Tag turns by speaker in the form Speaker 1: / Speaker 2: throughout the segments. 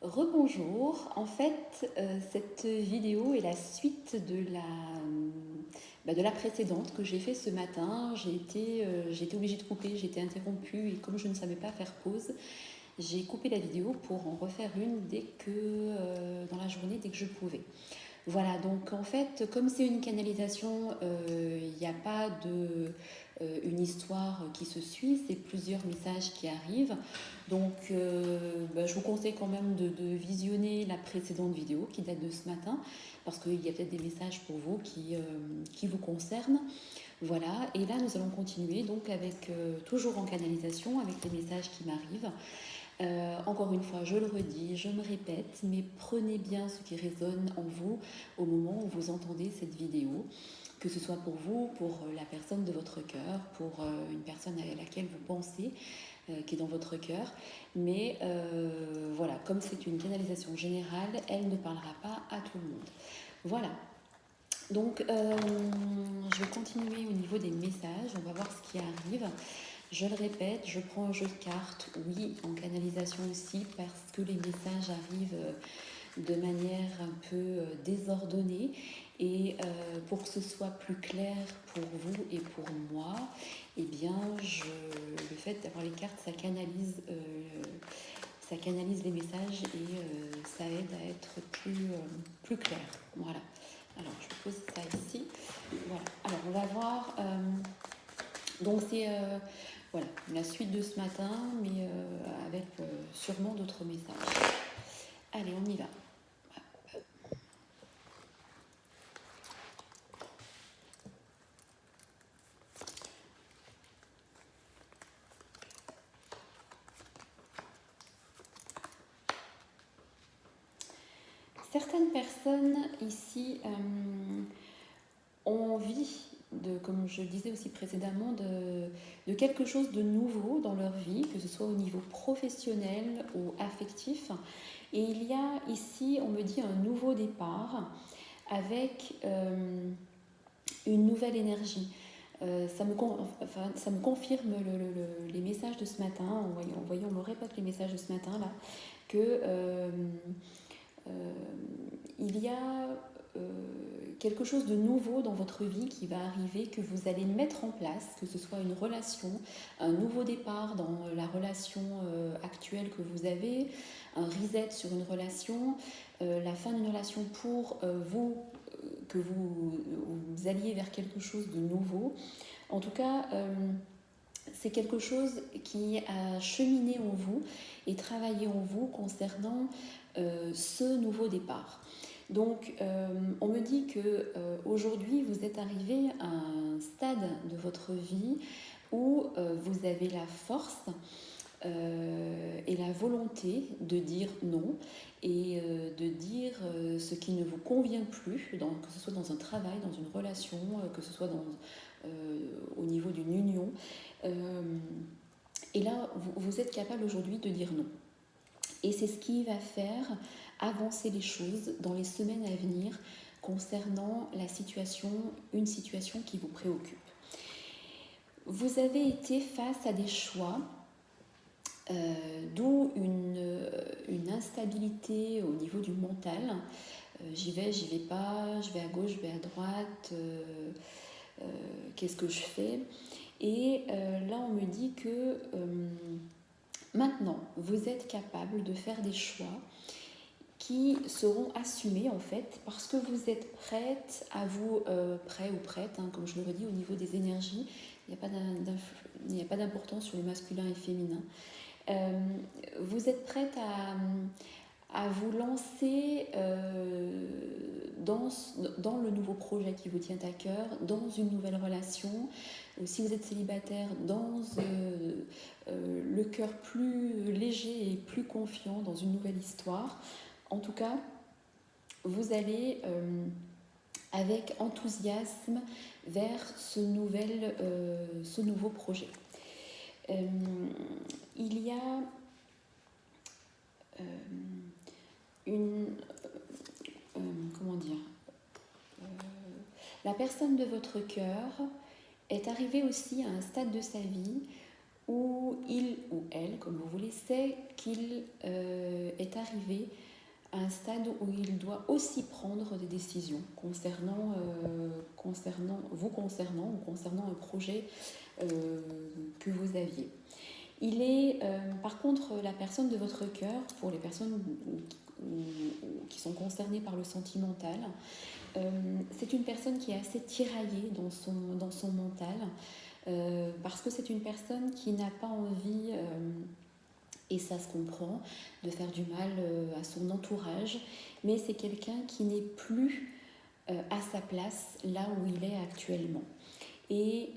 Speaker 1: Rebonjour, en fait cette vidéo est la suite de la précédente que j'ai fait ce matin. J'ai été obligée de couper, j'ai été interrompue et comme je ne savais pas faire pause, j'ai coupé la vidéo pour en refaire une dans la journée dès que je pouvais. Voilà, donc en fait, comme c'est une canalisation, il n'y a pas une histoire qui se suit, c'est plusieurs messages qui arrivent. Donc, je vous conseille quand même de visionner la précédente vidéo qui date de ce matin, parce qu'il y a peut-être des messages pour vous qui vous concernent. Voilà, et là nous allons continuer donc avec toujours en canalisation, avec les messages qui m'arrivent. Encore une fois, je le redis, je me répète, mais prenez bien ce qui résonne en vous au moment où vous entendez cette vidéo, que ce soit pour vous, pour la personne de votre cœur, pour une personne à laquelle vous pensez, qui est dans votre cœur. Mais voilà, comme c'est une canalisation générale, elle ne parlera pas à tout le monde. Voilà. Donc, je vais continuer au niveau des messages, on va voir ce qui arrive. Je le répète, je prends un jeu de cartes, oui, en canalisation aussi, parce que les messages arrivent de manière un peu désordonnée. Et pour que ce soit plus clair pour vous et pour moi, eh bien, le fait d'avoir les cartes, ça canalise les messages et ça aide à être plus clair. Voilà. Alors, je pose ça ici. Voilà. Alors, on va voir. Donc, c'est voilà, la suite de ce matin, mais avec sûrement d'autres messages. Allez, on y va. Certaines personnes ici ont envie, comme je le disais aussi précédemment, de quelque chose de nouveau dans leur vie, que ce soit au niveau professionnel ou affectif. Et il y a ici, on me dit, un nouveau départ avec une nouvelle énergie. Ça me confirme les messages de ce matin, on me répète les messages de ce matin là, que il y a quelque chose de nouveau dans votre vie qui va arriver, que vous allez mettre en place, que ce soit une relation, un nouveau départ dans la relation actuelle que vous avez, un reset sur une relation, la fin d'une relation pour vous, que vous alliez vers quelque chose de nouveau. En tout cas, c'est quelque chose qui a cheminé en vous et travaillé en vous concernant ce nouveau départ. Donc, on me dit que aujourd'hui, vous êtes arrivé à un stade de votre vie où vous avez la force et la volonté de dire non et de dire ce qui ne vous convient plus, que ce soit dans un travail, dans une relation, que ce soit au niveau d'une union. Et là, vous êtes capable aujourd'hui de dire non. Et c'est ce qui va faire avancer les choses dans les semaines à venir concernant une situation qui vous préoccupe. Vous avez été face à des choix, d'où une instabilité au niveau du mental. J'y vais pas, je vais à gauche, je vais à droite, qu'est-ce que je fais? Et là, on me dit que maintenant, vous êtes capable de faire des choix qui seront assumés en fait, parce que vous êtes prête à vous, prêt ou prête, hein, comme je le redis, au niveau des énergies, il n'y a pas d'importance sur le masculin et féminin. Vous êtes prête à vous lancer dans le nouveau projet qui vous tient à cœur, dans une nouvelle relation, ou si vous êtes célibataire, dans le cœur plus léger et plus confiant dans une nouvelle histoire. En tout cas, vous allez avec enthousiasme vers ce nouveau projet. Il y a comment dire, la personne de votre cœur est arrivée aussi à un stade de sa vie où il ou elle, comme vous voulez, sait qu'il est arrivé à un stade où il doit aussi prendre des décisions concernant ou concernant un projet que vous aviez. Il est par contre la personne de votre cœur, pour les personnes qui sont concernées par le sentimental, c'est une personne qui est assez tiraillée dans son mental, parce que c'est une personne qui n'a pas envie, et ça se comprend, de faire du mal à son entourage, mais c'est quelqu'un qui n'est plus à sa place là où il est actuellement. Et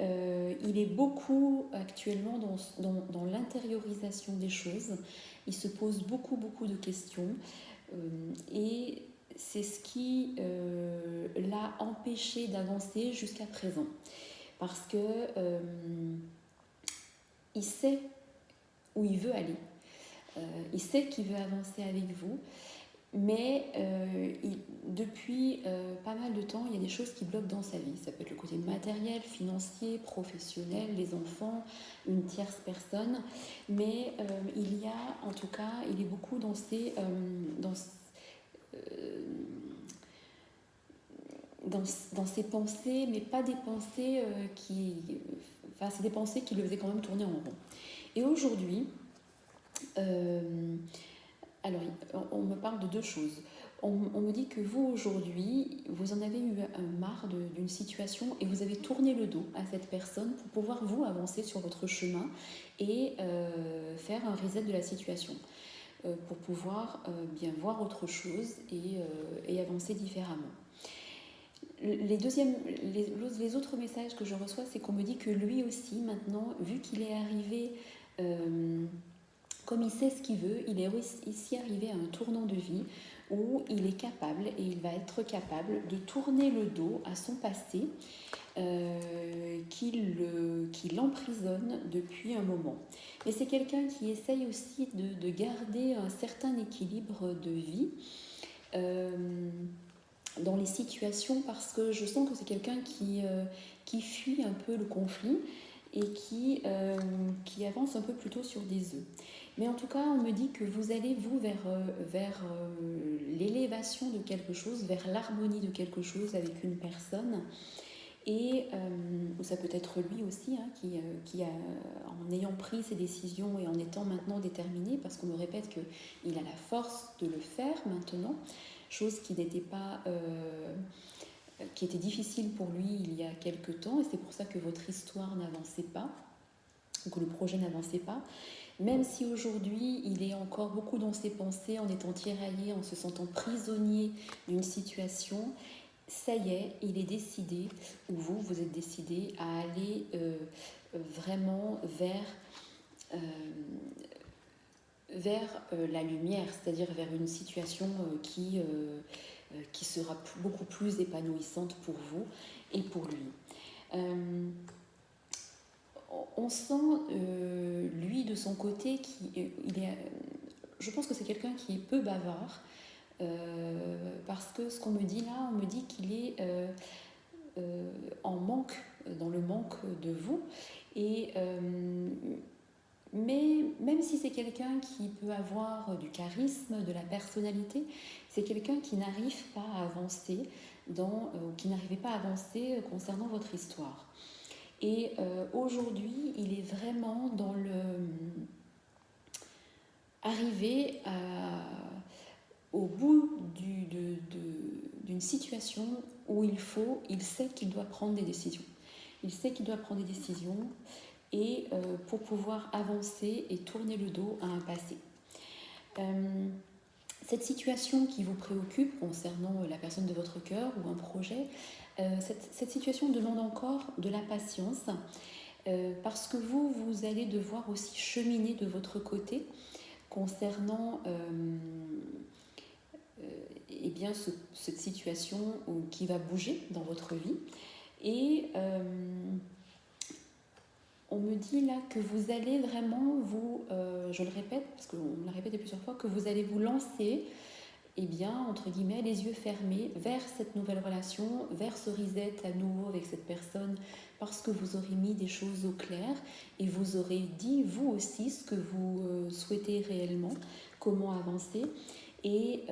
Speaker 1: il est beaucoup actuellement dans l'intériorisation des choses. Il se pose beaucoup de questions, et c'est ce qui l'a empêché d'avancer jusqu'à présent. Parce que il sait où il veut aller, il sait qu'il veut avancer avec vous, mais depuis pas mal de temps, il y a des choses qui bloquent dans sa vie. Ça peut être le côté matériel, financier, professionnel, les enfants, une tierce personne. Mais il y a, en tout cas, il est beaucoup dans ses pensées, mais pas des pensées Enfin, c'est des pensées qui le faisaient quand même tourner en rond. Et aujourd'hui, alors, on me parle de deux choses. On me dit que vous, aujourd'hui, vous en avez eu marre d'une situation et vous avez tourné le dos à cette personne pour pouvoir, vous, avancer sur votre chemin et faire un reset de la situation, pour pouvoir bien voir autre chose et avancer différemment. Les autres messages que je reçois, c'est qu'on me dit que lui aussi, maintenant, vu qu'il est arrivé... comme il sait ce qu'il veut, il est ici arrivé à un tournant de vie où il est capable, et il va être capable, de tourner le dos à son passé qui l'emprisonne depuis un moment. Mais c'est quelqu'un qui essaye aussi de garder un certain équilibre de vie dans les situations, parce que je sens que c'est quelqu'un qui fuit un peu le conflit et qui avance un peu plutôt sur des œufs. Mais en tout cas, on me dit que vous allez, vous, vers l'élévation de quelque chose, vers l'harmonie de quelque chose avec une personne. Et ça peut être lui aussi, hein, qui a, en ayant pris ses décisions et en étant maintenant déterminé, parce qu'on me répète qu'il a la force de le faire maintenant, chose qui n'était pas... qui était difficile pour lui il y a quelque temps, et c'est pour ça que votre histoire n'avançait pas, ou que le projet n'avançait pas. Même si aujourd'hui, il est encore beaucoup dans ses pensées, en étant tiraillé, en se sentant prisonnier d'une situation, ça y est, il est décidé, ou vous êtes décidé à aller vraiment vers la lumière, c'est-à-dire vers une situation qui sera beaucoup plus épanouissante pour vous et pour lui. On sent, lui, de son côté, je pense que c'est quelqu'un qui est peu bavard, parce que ce qu'on me dit là, on me dit qu'il est dans le manque de vous. Et, mais même si c'est quelqu'un qui peut avoir du charisme, de la personnalité, c'est quelqu'un qui n'arrive pas à avancer qui n'arrivait pas à avancer concernant votre histoire. Et aujourd'hui, il est vraiment dans arrivé au bout d'une situation où il sait qu'il doit prendre des décisions. Il sait qu'il doit prendre des décisions et pour pouvoir avancer et tourner le dos à un passé. Cette situation qui vous préoccupe concernant la personne de votre cœur ou un projet, cette situation demande encore de la patience, parce que vous allez devoir aussi cheminer de votre côté concernant eh bien cette situation qui va bouger dans votre vie. Et on me dit là que vous allez vraiment je le répète parce qu'on me l'a répété plusieurs fois, que vous allez vous lancer eh bien, entre guillemets, les yeux fermés vers cette nouvelle relation, vers ce reset à nouveau avec cette personne, parce que vous aurez mis des choses au clair et vous aurez dit, vous aussi, ce que vous souhaitez réellement, comment avancer. Et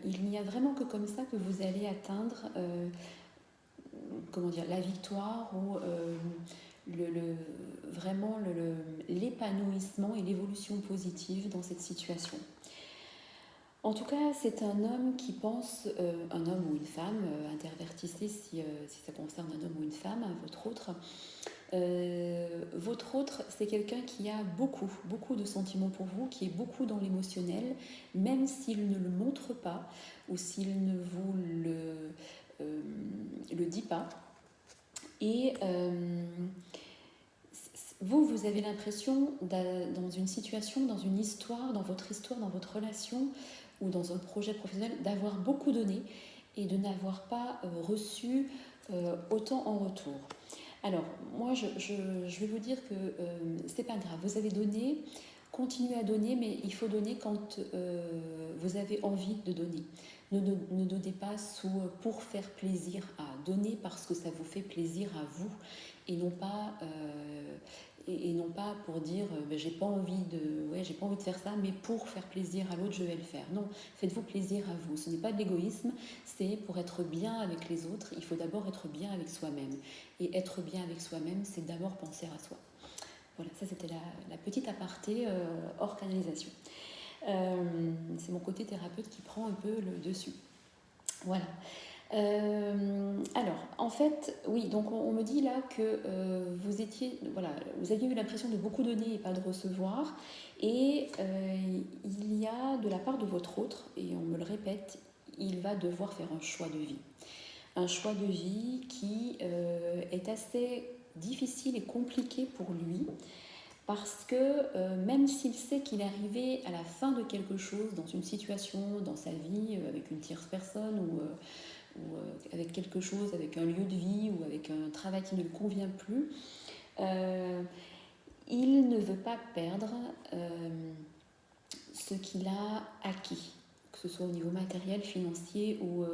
Speaker 1: il n'y a vraiment que comme ça que vous allez atteindre comment dire, la victoire ou vraiment l'épanouissement et l'évolution positive dans cette situation. En tout cas, c'est un homme qui pense, un homme ou une femme, intervertissez si ça concerne un homme ou une femme, hein, votre autre. Votre autre, c'est quelqu'un qui a beaucoup de sentiments pour vous, qui est beaucoup dans l'émotionnel, même s'il ne le montre pas ou s'il ne vous le dit pas. Et vous avez l'impression, dans une situation, dans une histoire, dans votre relation ou dans un projet professionnel, d'avoir beaucoup donné et de n'avoir pas reçu autant en retour. Alors, moi, je vais vous dire que c'est pas grave. Vous avez donné, continuez à donner, mais il faut donner quand vous avez envie de donner. Ne donnez pas pour faire plaisir à donner parce que ça vous fait plaisir à vous et non pas pour dire j'ai pas envie de faire ça, mais pour faire plaisir à l'autre je vais le faire. Non, faites-vous plaisir à vous. Ce n'est pas de l'égoïsme, c'est pour être bien avec les autres. Il faut d'abord être bien avec soi-même. Et être bien avec soi-même, c'est d'abord penser à soi. Voilà, ça c'était la petite aparté hors canalisation. C'est mon côté thérapeute qui prend un peu le dessus. Voilà. Alors, en fait, oui, donc on me dit là que vous aviez eu l'impression de beaucoup donner et pas de recevoir. Et il y a de la part de votre autre, et on me le répète, il va devoir faire un choix de vie. Un choix de vie qui est assez difficile et compliqué pour lui. Parce que même s'il sait qu'il est arrivé à la fin de quelque chose, dans une situation, dans sa vie, avec une tierce personne ou avec quelque chose, avec un lieu de vie ou avec un travail qui ne lui convient plus, il ne veut pas perdre ce qu'il a acquis, que ce soit au niveau matériel, financier ou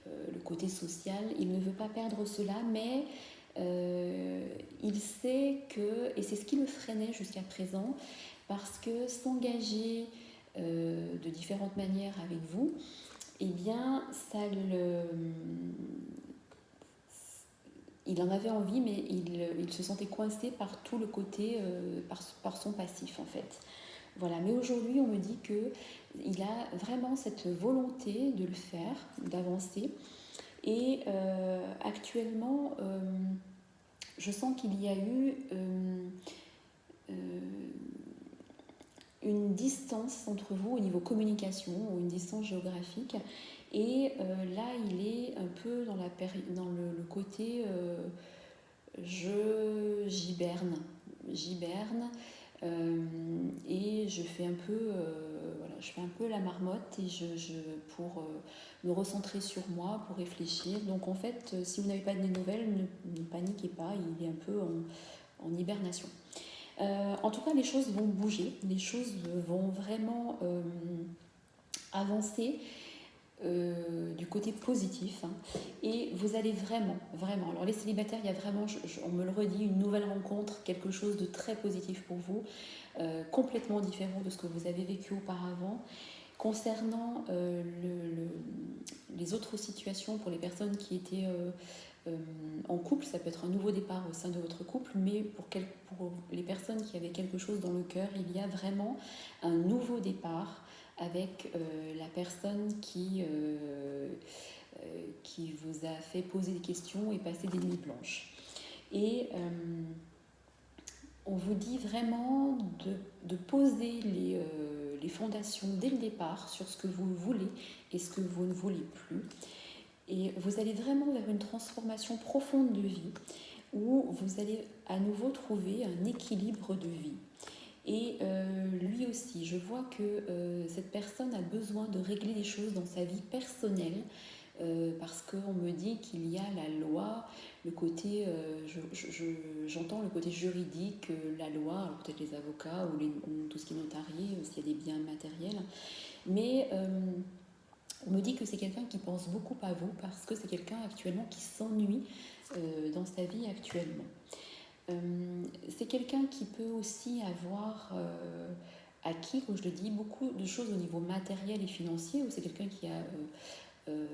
Speaker 1: le côté social. Il ne veut pas perdre cela, mais il sait que, et c'est ce qui le freinait jusqu'à présent, parce que s'engager de différentes manières avec vous, eh bien, il en avait envie, mais il se sentait coincé par tout le côté, par son passif en fait. Voilà, mais aujourd'hui on me dit qu'il a vraiment cette volonté de le faire, d'avancer. Et actuellement, je sens qu'il y a eu une distance entre vous au niveau communication ou une distance géographique. Et là, il est un peu dans le côté j'hiberne et je fais un peu la marmotte et pour me recentrer sur moi, pour réfléchir. Donc en fait, si vous n'avez pas de nouvelles, ne paniquez pas, il est un peu en hibernation. En tout cas, les choses vont bouger, les choses vont vraiment avancer du côté positif, hein, et vous allez vraiment, alors les célibataires, il y a vraiment, on me le redit, une nouvelle rencontre, quelque chose de très positif pour vous, complètement différent de ce que vous avez vécu auparavant. Concernant les autres situations pour les personnes qui étaient en couple, ça peut être un nouveau départ au sein de votre couple, mais pour les personnes qui avaient quelque chose dans le cœur, il y a vraiment un nouveau départ avec la personne qui vous a fait poser des questions et passer des nuits blanches. Et on vous dit vraiment de poser les fondations dès le départ sur ce que vous voulez et ce que vous ne voulez plus. Et vous allez vraiment vers une transformation profonde de vie où vous allez à nouveau trouver un équilibre de vie. Et lui aussi, je vois que cette personne a besoin de régler des choses dans sa vie personnelle parce qu'on me dit qu'il y a la loi, le côté, j'entends le côté juridique, la loi, alors peut-être les avocats ou tout ce qui est notarié, s'il y a des biens matériels, mais On me dit que c'est quelqu'un qui pense beaucoup à vous parce que c'est quelqu'un actuellement qui s'ennuie dans sa vie actuellement. C'est quelqu'un qui peut aussi avoir acquis, comme je le dis, beaucoup de choses au niveau matériel et financier, ou c'est quelqu'un qui a euh,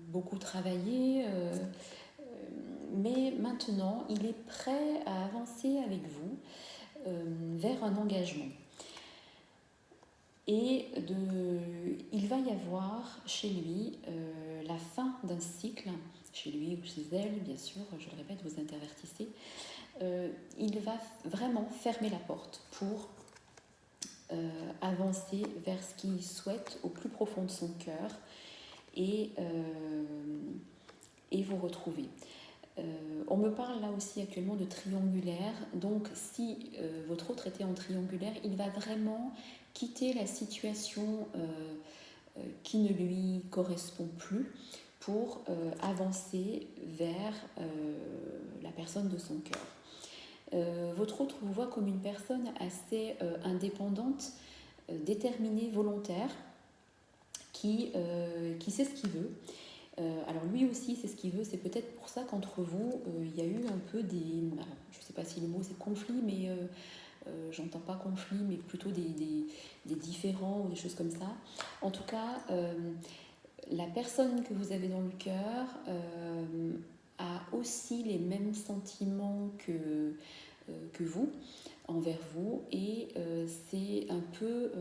Speaker 1: beaucoup travaillé, mais maintenant il est prêt à avancer avec vous vers un engagement. Et il va y avoir chez lui la fin d'un cycle, chez lui ou chez elle, bien sûr, je le répète, vous intervertissez. Il va vraiment fermer la porte pour avancer vers ce qu'il souhaite au plus profond de son cœur et vous retrouver. On me parle là aussi actuellement de triangulaire, donc si votre autre était en triangulaire, il va vraiment quitter la situation qui ne lui correspond plus pour avancer vers la personne de son cœur. Votre autre vous voit comme une personne assez indépendante, déterminée, volontaire, qui sait ce qu'il veut. Alors lui aussi c'est ce qu'il veut, c'est peut-être pour ça qu'entre vous il y a eu un peu des, alors, je ne sais pas si le mot c'est conflit, mais j'entends pas conflit, mais plutôt des différends ou des choses comme ça. En tout cas, la personne que vous avez dans le cœur a aussi les mêmes sentiments que vous, envers vous, et c'est un peu...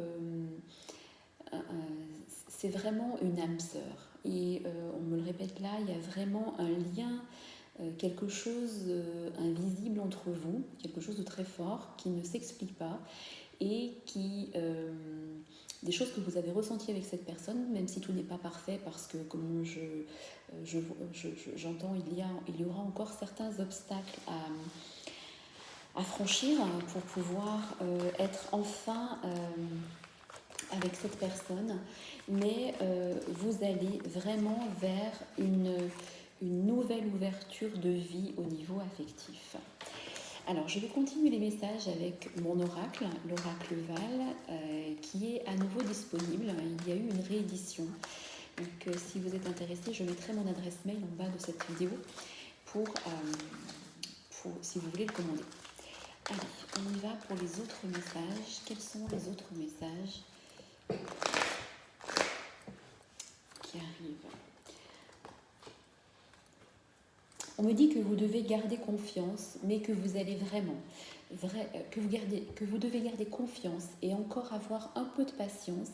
Speaker 1: c'est vraiment une âme sœur. Et on me le répète là, il y a vraiment un lien, quelque chose invisible entre vous, quelque chose de très fort qui ne s'explique pas et qui... des choses que vous avez ressenties avec cette personne, même si tout n'est pas parfait, parce que comme j'entends, il y aura encore certains obstacles à franchir pour pouvoir être enfin avec cette personne, mais vous allez vraiment vers une nouvelle ouverture de vie au niveau affectif. Alors, je vais continuer les messages avec mon oracle, l'oracle Val, qui est à nouveau disponible. Il y a eu une réédition. Donc, si vous êtes intéressé, je mettrai mon adresse mail en bas de cette vidéo pour si vous voulez le commander. Allez, on y va pour les autres messages. Quels sont les autres messages qui arrivent? On me dit que vous devez garder confiance, mais que vous allez vraiment, que vous devez garder confiance et encore avoir un peu de patience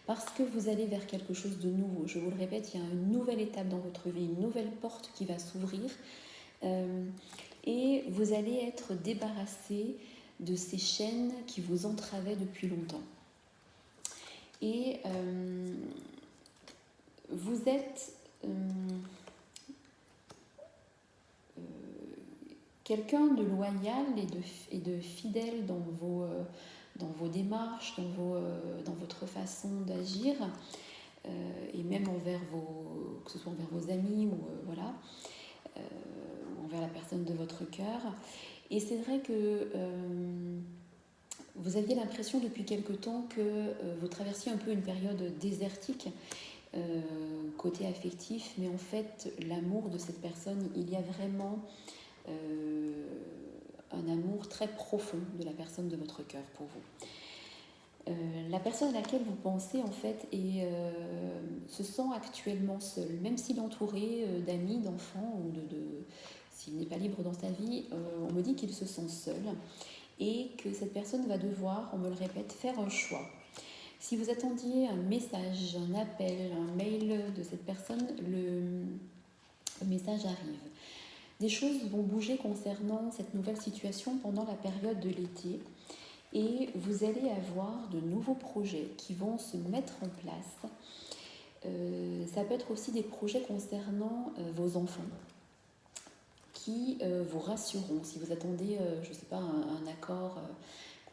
Speaker 1: parce que vous allez vers quelque chose de nouveau. Je vous le répète, il y a une nouvelle étape dans votre vie, une nouvelle porte qui va s'ouvrir et vous allez être débarrassé de ces chaînes qui vous entravaient depuis longtemps. Et vous êtes... quelqu'un de loyal et de fidèle dans vos démarches, dans votre façon d'agir, et même envers que ce soit envers vos amis ou voilà, envers la personne de votre cœur. Et c'est vrai que vous aviez l'impression depuis quelque temps que vous traversiez un peu une période désertique côté affectif, mais en fait l'amour de cette personne, il y a vraiment un amour très profond de la personne de votre cœur pour vous. La personne à laquelle vous pensez en fait se sent actuellement seule, même s'il est entouré d'amis, d'enfants ou s'il n'est pas libre dans sa vie, on me dit qu'il se sent seul et que cette personne va devoir, on me le répète, faire un choix. Si vous attendiez un message, un appel, un mail de cette personne, le message arrive. Des choses vont bouger concernant cette nouvelle situation pendant la période de l'été et vous allez avoir de nouveaux projets qui vont se mettre en place. Ça peut être aussi des projets concernant vos enfants qui vous rassureront. Si vous attendez, je ne sais pas, un accord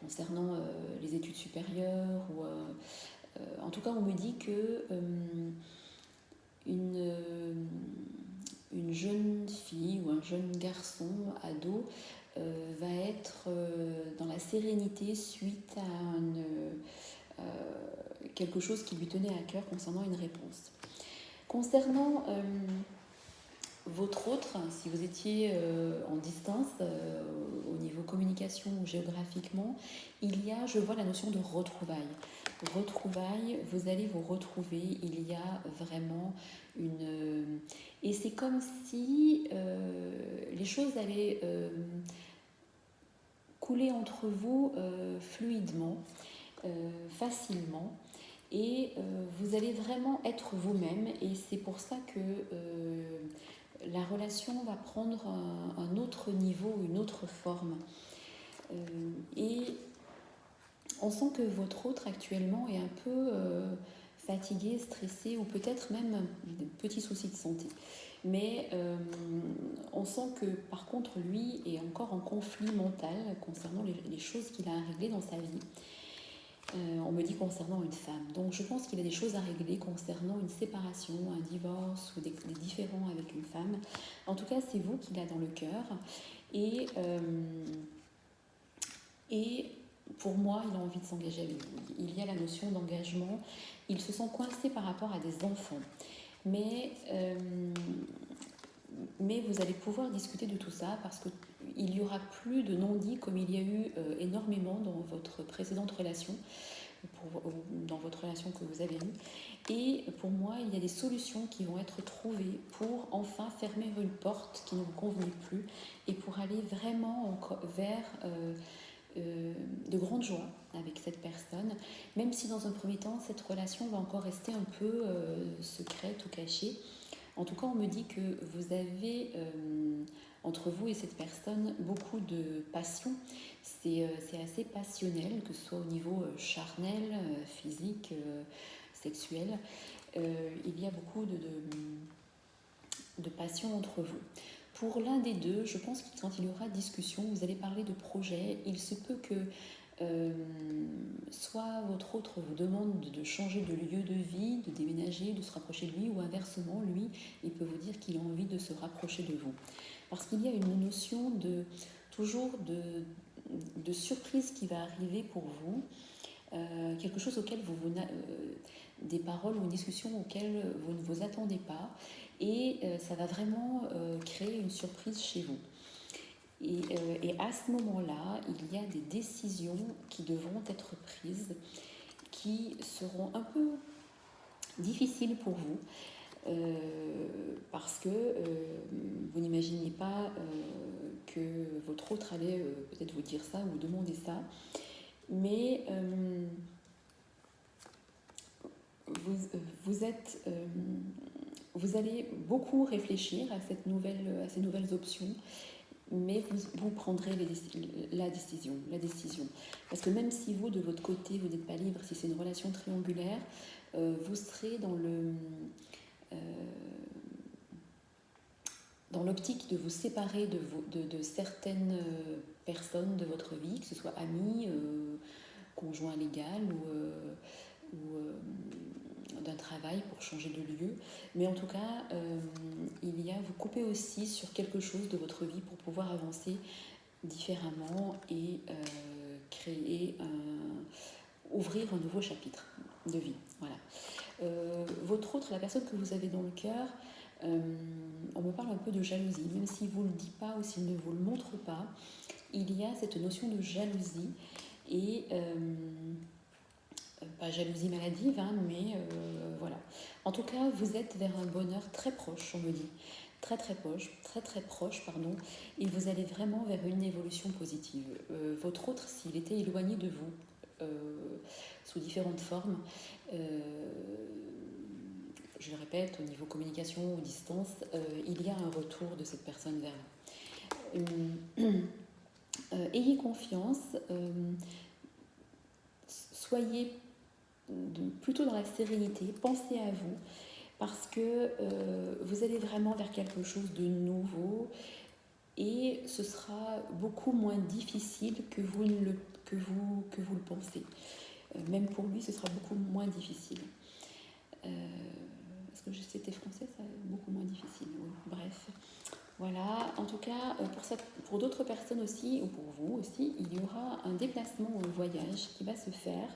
Speaker 1: concernant les études supérieures ou... en tout cas, on me dit que une jeune fille ou un jeune garçon, ado, va être dans la sérénité suite à quelque chose qui lui tenait à cœur concernant une réponse. Concernant votre autre, si vous étiez en distance, au niveau communication ou géographiquement, il y a, je vois la notion de retrouvailles. Retrouvailles, vous allez vous retrouver, il y a vraiment une... et c'est comme si les choses allaient couler entre vous fluidement, facilement. Et vous allez vraiment être vous-même, et c'est pour ça que la relation va prendre un autre niveau, une autre forme. Et on sent que votre autre actuellement est un peu fatigué, stressé, ou peut-être même des petits soucis de santé. Mais on sent que par contre lui est encore en conflit mental concernant les choses qu'il a à régler dans sa vie. On me dit concernant une femme. Donc je pense qu'il a des choses à régler concernant une séparation, un divorce ou des différends avec une femme. En tout cas, c'est vous qu'il a dans le cœur. Et pour moi, il a envie de s'engager avec vous. Il y a la notion d'engagement. Il se sent coincé par rapport à des enfants. Mais vous allez pouvoir discuter de tout ça parce qu'il n'y aura plus de non-dits comme il y a eu énormément dans votre précédente relation, dans votre relation que vous avez eue. Et pour moi, il y a des solutions qui vont être trouvées pour enfin fermer une porte qui ne vous convenait plus et pour aller vraiment vers de grandes joies avec cette personne, même si dans un premier temps, cette relation va encore rester un peu secrète ou cachée. En tout cas, on me dit que vous avez entre vous et cette personne beaucoup de passion. C'est assez passionnel, que ce soit au niveau charnel, physique, sexuel. Il y a beaucoup de passion entre vous. Pour l'un des deux, je pense que quand il y aura discussion, vous allez parler de projet. Il se peut que soit votre autre vous demande de changer de lieu de vie, de déménager, de se rapprocher de lui, ou inversement, lui, il peut vous dire qu'il a envie de se rapprocher de vous. Parce qu'il y a une notion toujours de surprise qui va arriver pour vous, quelque chose auquel des paroles ou une discussion auxquelles vous ne vous attendez pas, et ça va vraiment créer une surprise chez vous. Et à ce moment-là, il y a des décisions qui devront être prises, qui seront un peu difficiles pour vous, parce que vous n'imaginez pas que votre autre allait peut-être vous dire ça ou demander ça, mais vous allez beaucoup réfléchir à ces nouvelles options, mais vous prendrez la décision. Parce que même si vous, de votre côté, vous n'êtes pas libre, si c'est une relation triangulaire, vous serez dans l'optique de vous séparer de certaines personnes de votre vie, que ce soit amis, conjoint légal ou d'un travail pour changer de lieu. Mais en tout cas, vous coupez aussi sur quelque chose de votre vie pour pouvoir avancer différemment et ouvrir un nouveau chapitre de vie. Voilà. Votre autre, la personne que vous avez dans le cœur, on me parle un peu de jalousie, même s'il ne vous le dit pas ou s'il ne vous le montre pas, il y a cette notion de jalousie et pas jalousie maladive, hein, mais voilà. En tout cas, vous êtes vers un bonheur très proche, on me dit, très proche, pardon, et vous allez vraiment vers une évolution positive. Votre autre, s'il était éloigné de vous, sous différentes formes, je le répète, au niveau communication ou distance, il y a un retour de cette personne vers vous. Ayez confiance, soyez plutôt dans la sérénité, pensez à vous, parce que vous allez vraiment vers quelque chose de nouveau et ce sera beaucoup moins difficile que vous le pensez. Même pour lui, ce sera beaucoup moins difficile. Est-ce que c'était français, ça? Beaucoup moins difficile, oui. Bref. Voilà, en tout cas, pour d'autres personnes aussi, ou pour vous aussi, il y aura un déplacement ou un voyage qui va se faire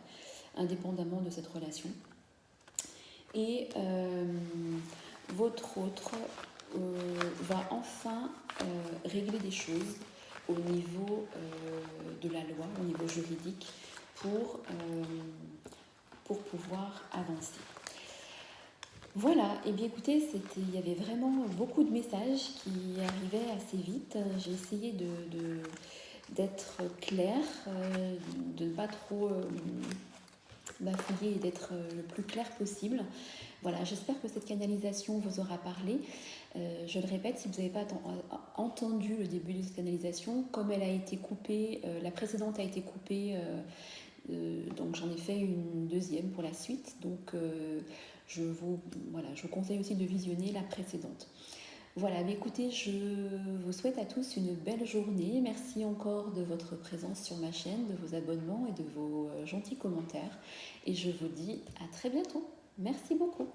Speaker 1: indépendamment de cette relation. Et votre autre va enfin régler des choses au niveau de la loi, au niveau juridique, pour pouvoir avancer. Voilà, et bien écoutez, il y avait vraiment beaucoup de messages qui arrivaient assez vite. J'ai essayé d'être claire, de ne pas trop bafouiller et d'être le plus clair possible. Voilà, j'espère que cette canalisation vous aura parlé. Je le répète, si vous n'avez pas entendu le début de cette canalisation, comme elle a été coupée, la précédente a été coupée, donc j'en ai fait une deuxième pour la suite. Donc je vous conseille aussi de visionner la précédente. Voilà, mais écoutez, je vous souhaite à tous une belle journée. Merci encore de votre présence sur ma chaîne, de vos abonnements et de vos gentils commentaires. Et je vous dis à très bientôt. Merci beaucoup.